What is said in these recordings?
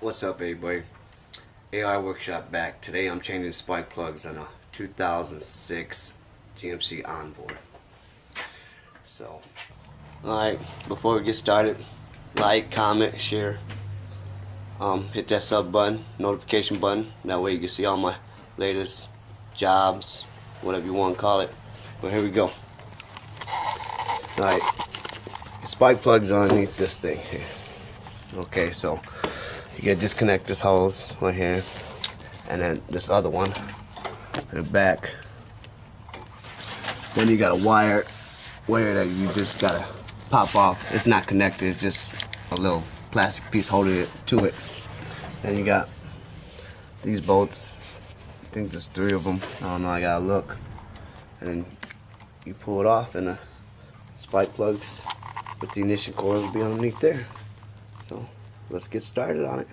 What's up, everybody? AI Workshop back. Today I'm changing spark plugs on a 2006 GMC Envoy. So, alright, before we get started, like, comment, share, hit that sub button, notification button. That way you can see all my latest jobs, whatever you want to call it. But here we go. Alright, spark plugs underneath this thing here. Okay, so you gotta disconnect this hose right here, and then this other one in the back. Then you got a wire that you just gotta pop off. It's not connected, it's just a little plastic piece holding it to it. Then you got these bolts. I think there's 3 of them. I don't know, I gotta look. And then you pull it off, and the spark plugs with the ignition coils will be underneath there. So let's get started on it.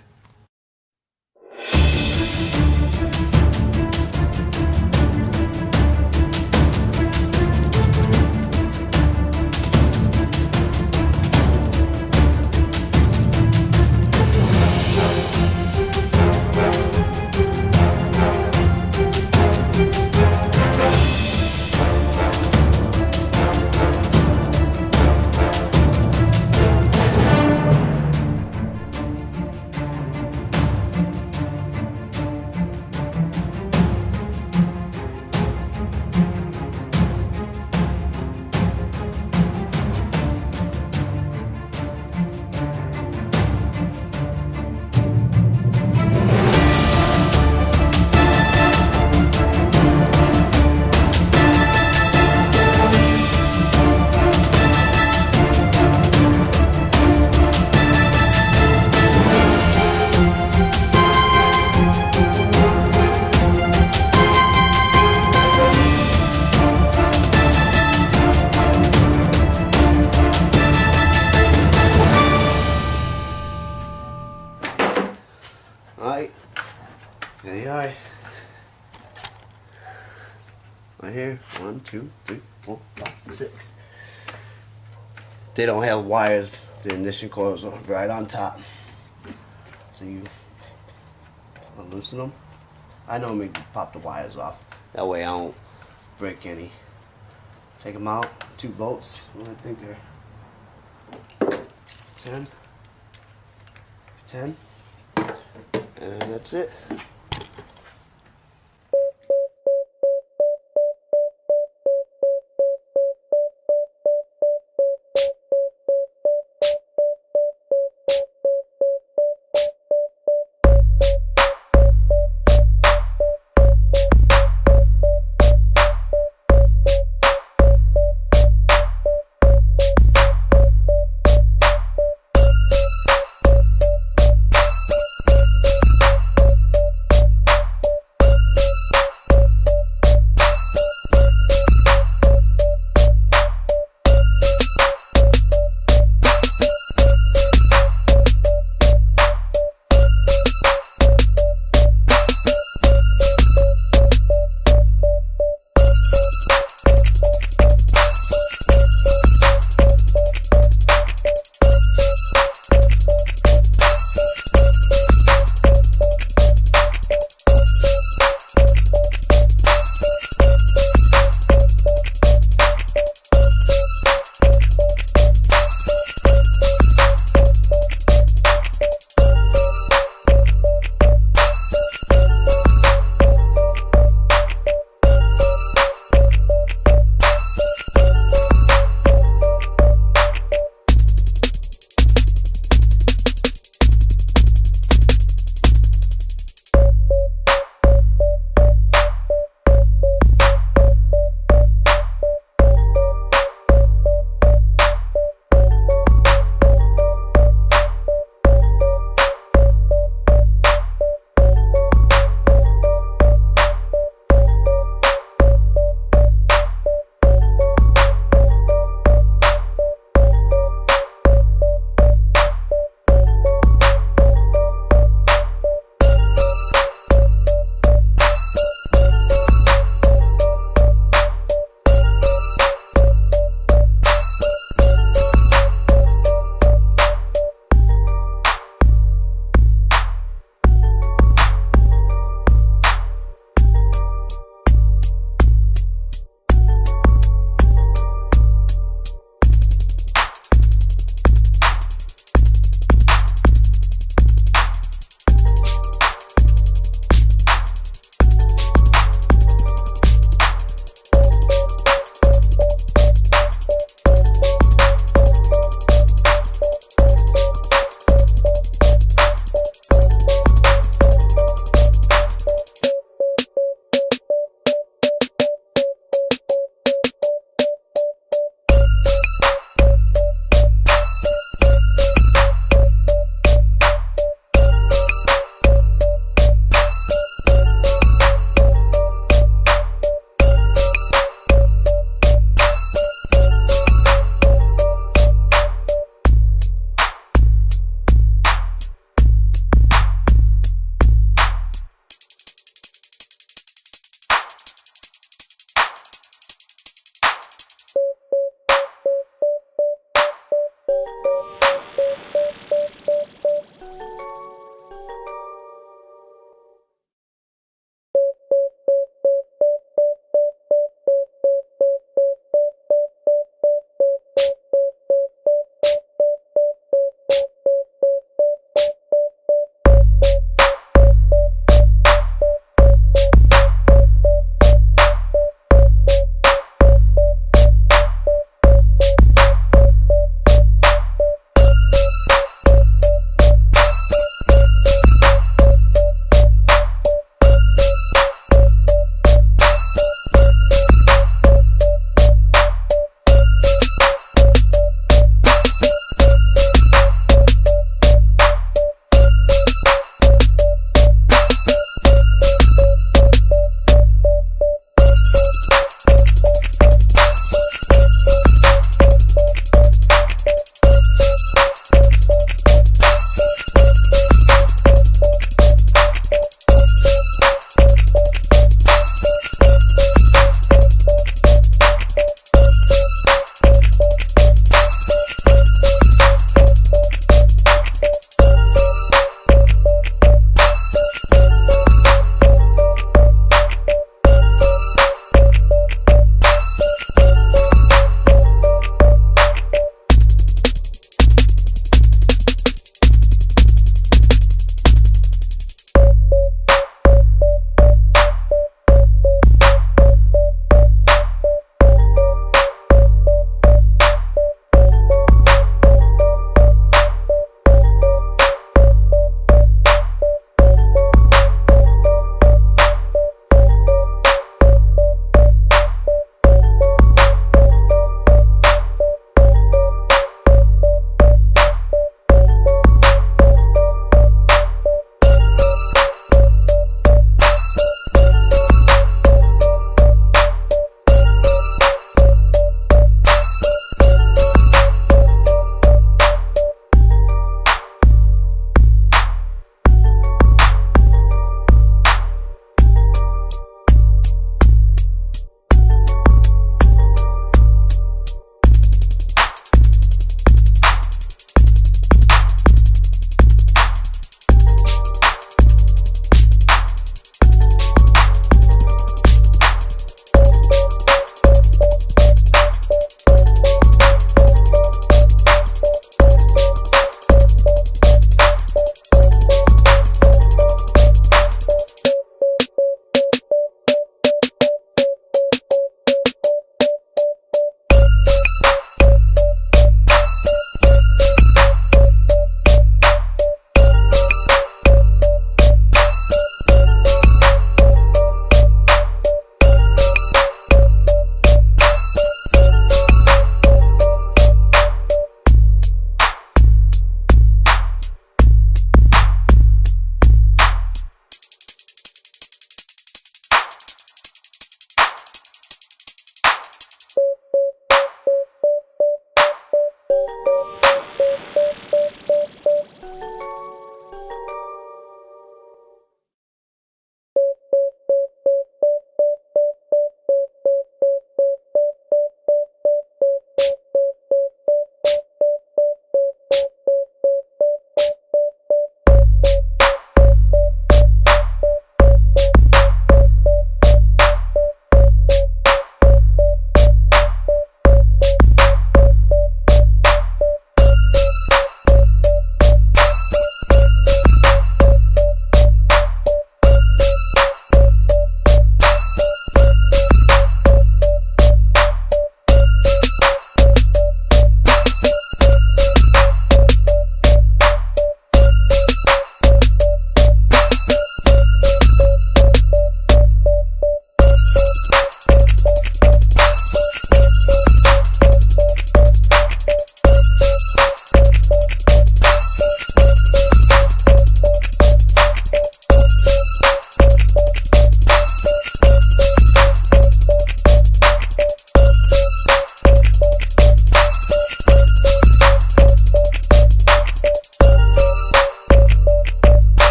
Alright, there you are. Right here, 1, 2, 3, 4, 5, 6. They don't have wires. The ignition coils are right on top. So you loosen them. I normally pop the wires off. That way I don't break any. Take them out. 2 bolts. I think they're 10. And that's it.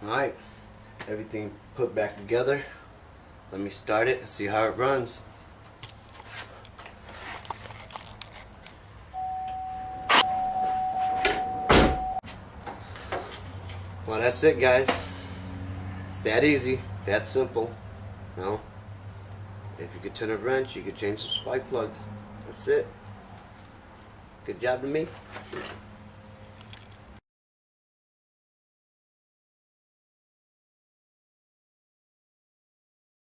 Alright, everything put back together. Let me start it and see how it runs. Well, that's it, guys. It's that easy, that simple. No, if you could turn a wrench, you could change some spark plugs. That's it. Good job to me.